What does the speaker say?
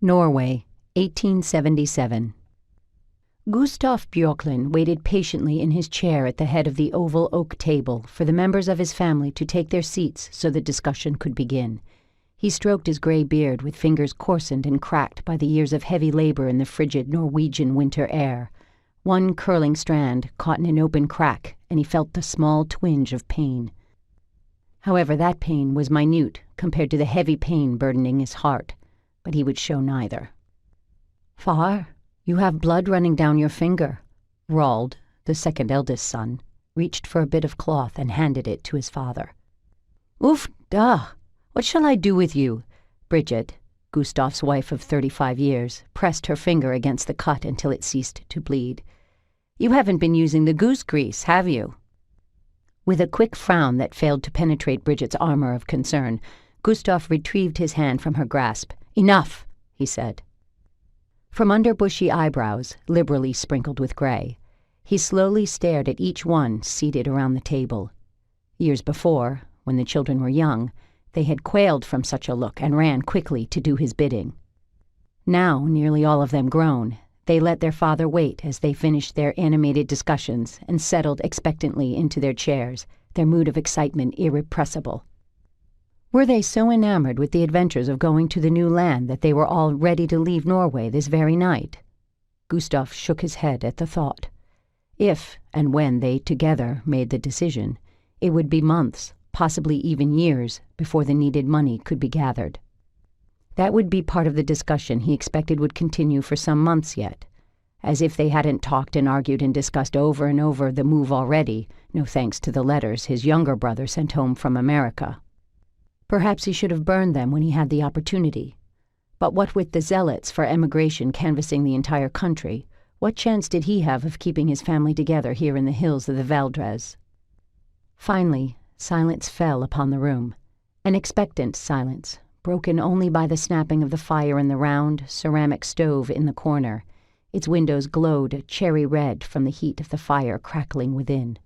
Norway, 1877. Gustav Bjorklund waited patiently in his chair at the head of the oval oak table for the members of his family to take their seats so the discussion could begin. He stroked his gray beard with fingers coarsened and cracked by the years of heavy labor in the frigid Norwegian winter air. One curling strand caught in an open crack, and he felt a small twinge of pain. However, that pain was minute compared to the heavy pain burdening his heart, but he would show neither. "Far, you have blood running down your finger." Roald, the second eldest son, reached for a bit of cloth and handed it to his father. "Oof, duh! What shall I do with you?" Bridget, Gustav's wife of 35 years, pressed her finger against the cut until it ceased to bleed. "You haven't been using the goose grease, have you?" With a quick frown that failed to penetrate Bridget's armor of concern, Gustav retrieved his hand from her grasp. "Enough," he said. From under bushy eyebrows, liberally sprinkled with gray, he slowly stared at each one seated around the table. Years before, when the children were young, they had quailed from such a look and ran quickly to do his bidding. Now, nearly all of them grown, they let their father wait as they finished their animated discussions and settled expectantly into their chairs, their mood of excitement irrepressible. Were they so enamored with the adventures of going to the new land that they were all ready to leave Norway this very night? Gustav shook his head at the thought. If and when they together made the decision, it would be months, possibly even years, before the needed money could be gathered. That would be part of the discussion he expected would continue for some months yet, as if they hadn't talked and argued and discussed over and over the move already, no thanks to the letters his younger brother sent home from America. Perhaps he should have burned them when he had the opportunity. But what with the zealots for emigration canvassing the entire country, what chance did he have of keeping his family together here in the hills of the Valdres? Finally, silence fell upon the room, an expectant silence, broken only by the snapping of the fire in the round, ceramic stove in the corner. Its windows glowed cherry red from the heat of the fire crackling within.